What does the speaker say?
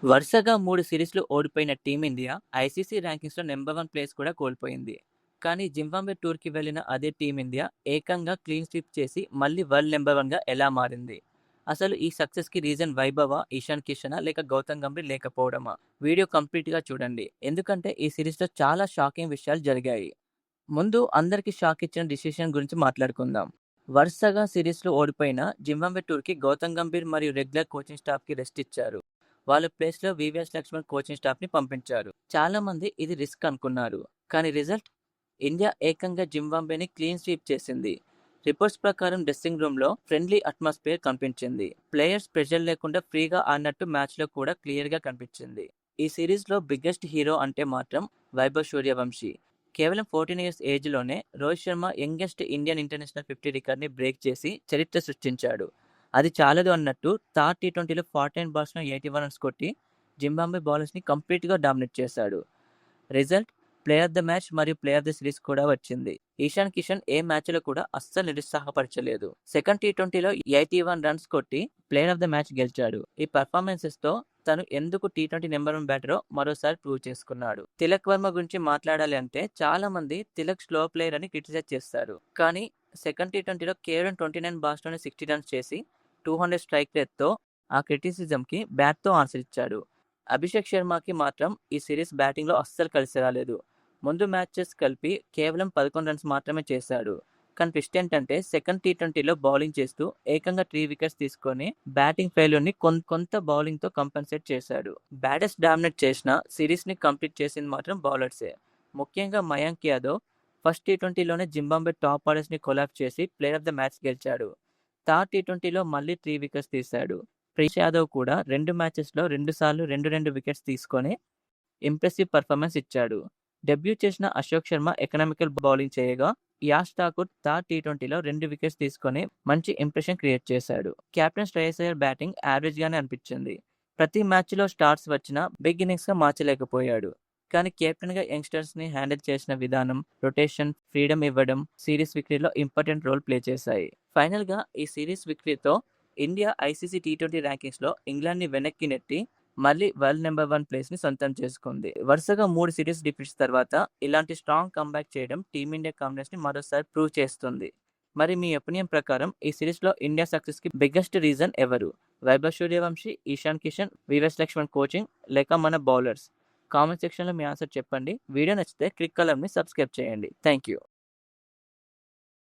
వరుసగా 3 సిరీస్‌లు ఓడిపోయిన టీమిండియా ఐసీసీ ర్యాంకింగ్స్‌లో నంబర్ 1 ప్లేస్ కూడా కోల్పోయింది. కానీ జింబాబ్వే టూర్‌కి వెళ్లిన అదే టీమిండియా ఏకంగా క్లీన్ స్వీప్ చేసి మళ్లీ వరల్డ్ నంబర్ 1గా ఎలా మారింది? అసలు ఈ సక్సెస్‌కి రీజన్ వైభవా, ఇషాన్ కిషనా లేక గౌతమ్ గంభీర్ లేకపోవడమా? వీడియో కంప్లీట్‌గా చూడండి. ఎందుకంటే ఈ సిరీస్‌లో చాలా షాకింగ్ విషయాలు జరిగాయి. ముందు అందరికీ షాక్ ఇచ్చిన డిసిషన్ గురించి మాట్లాడుకుందాం. వరుసగా సిరీస్‌లో ఓడిపోయిన జింబాబ్వే టూర్‌కి గౌతమ్ గంభీర్ మరియు రెగ్యులర్ కోచింగ్ స్టాఫ్‌కి రెస్ట్ ఇచ్చారు. వాళ్ళ ప్లేస్‌లో వివిఎస్ లక్ష్మణ్ కోచింగ్ స్టాఫ్‌ని పంపించారు. చాలా మంది ఇది రిస్క్ అనుకున్నారు. కానీ రిజల్ట్? ఇండియా ఏకంగా జింబాబ్వేని క్లీన్ స్వీప్ చేసింది. రిపోర్ట్స్ ప్రకారం డ్రెస్సింగ్ రూమ్‌లో ఫ్రెండ్లీ అట్మాస్ఫియర్ కనిపించింది. ప్లేయర్స్ ప్రెషర్ లేకుండా ఫ్రీగా ఆడినట్టు మ్యాచ్‌లో కూడా క్లియర్‌గా కనిపించింది. ఈ సిరీస్‌లో బిగ్గెస్ట్ హీరో అంటే మాత్రం వైభవ్ సూర్యవంశీ. కేవలం 14 ఇయర్స్ ఏజ్‌లోనే Rohit Sharma youngest Indian international 50 రికార్డ్‌ని బ్రేక్ చేసి చరిత్ర సృష్టించాడు. అది చాలదు అన్నట్టు థర్డ్ టీ20లో 49 బాల్స్‌లో 81 రన్స్ కొట్టి జింబాబ్వే బౌలర్స్‌ని కంప్లీట్‌గా డామినేట్ చేశాడు. Result player of the match మరియు ప్లేయర్ ఆఫ్ ద సిరీస్ కూడా వచ్చింది. ఇషాన్ కిషన్ ఏ మ్యాచ్లో కూడా అస్సలు నిరుత్సాహపరచలేదు. సెకండ్ టీ20లో 81 రన్స్ కొట్టి ప్లేయర్ ఆఫ్ ద మ్యాచ్ గెలిచాడు. ఈ పర్ఫార్మెన్సెస్‌తో తను ఎందుకు టీ20 నెంబర్ 1 బ్యాటరో మరోసారి ప్రూవ్ చేసుకున్నాడు. తిలక్ వర్మ గురించి మాట్లాడాలి అంటే చాలా మంది తిలక్ స్లో ప్లేయర్ అని క్రిటిసైజ్ చేస్తారు. కానీ సెకండ్ టీ20లో కేవలం 29 బాల్స్‌లోనే 60 రన్స్ చేసి 200 స్ట్రైక్ రేట్‌తో ఆ క్రిటిసిజంకి బ్యాట్‌తో ఆన్సర్ ఇచ్చాడు. అభిషేక్ శర్మకి మాత్రం ఈ సిరీస్ బ్యాటింగ్‌లో అస్సలు కలిసి రాలేదు. ముందు మ్యాచెస్ కలిపి కేవలం 11 రన్స్ మాత్రమే చేశాడు. కానీ ట్విస్ట్ ఏంటంటే సెకండ్ టీ20లో బౌలింగ్ చేస్తూ ఏకంగా 3 వికెట్స్ తీసుకొని బ్యాటింగ్ ఫెయిల్యూర్‌ని కొంత బౌలింగ్‌తో కంపెన్సేట్ చేశాడు. బ్యాటర్స్ డామినేట్ చేసినా సిరీస్‌ని కంప్లీట్ చేసింది మాత్రం బౌలర్సే. ముఖ్యంగా మయాంక్ యాదవ్ ఫస్ట్ టీ20లోనే జింబాబ్వే టాప్ ఆర్డర్స్‌ని కొలాప్స్ చేసి ప్లేయర్ ఆఫ్ ద మ్యాచ్ గెలిచాడు. థర్డ్ టీ20లో మళ్లీ 3 వికెట్స్ తీశాడు. ప్రిన్స్ యాదవ్ కూడా 2 మ్యాచెస్‌లో 2 సార్లు 2 వికెట్స్ తీసుకొని ఇంప్రెసివ్ పర్ఫార్మెన్స్ ఇచ్చాడు. డెబ్యూ చేసిన అశోక్ శర్మ ఎకనామికల్ బౌలింగ్ చేయగా యాష్ ఠాకూర్ థర్డ్ టీ20లో 2 వికెట్స్ తీసుకొని మంచి ఇంప్రెషన్ క్రియేట్ చేశాడు. కెప్టెన్ శ్రేయస్ అయ్యర్ బ్యాటింగ్ యావరేజ్‌గానే అనిపించింది. ప్రతి మ్యాచ్‌లో స్టార్ట్స్ వచ్చినా బిగ్ ఇన్నింగ్స్‌గా మార్చలేకపోయాడు. కానీ కెప్టెన్‌గా యంగ్స్టర్స్‌ని హ్యాండిల్ చేసిన విధానం, రొటేషన్, ఫ్రీడమ్ ఇవ్వడం సిరీస్ విక్టరీలో ఇంపార్టెంట్ రోల్ ప్లే చేశాయి. ఫైనల్‌గా ఈ సిరీస్ విక్టరీతో ఇండియా ఐసీసీ టీ20 ర్యాంకింగ్స్‌లో ఇంగ్లాండ్‌ని వెనక్కి నెట్టి మళ్లీ వరల్డ్ నంబర్ 1 ప్లేస్‌ని సొంతం చేసుకుంది. వరుసగా 3 సిరీస్ డిఫీట్స్ తర్వాత ఇలాంటి స్ట్రాంగ్ కమ్‌బ్యాక్ చేయడం టీమిండియా కాన్ఫిడెన్స్‌ని మరోసారి ప్రూవ్ చేస్తుంది. మరి మీ ఒపీనియన్ ప్రకారం ఈ సిరీస్‌లో ఇండియా సక్సెస్‌కి బిగ్గెస్ట్ రీజన్ ఎవరు? వైభవ్ సూర్యవంశీ, ఇషాన్ కిషన్, వివిఎస్ లక్ష్మణ్ కోచింగ్ లేక మన బౌలర్స్? కామెంట్ సెక్షన్‌లో మీ ఆన్సర్ చెప్పండి. వీడియో నచ్చితే క్లిక్ కలర్‌ని సబ్స్క్రైబ్ చేయండి. థాంక్యూ.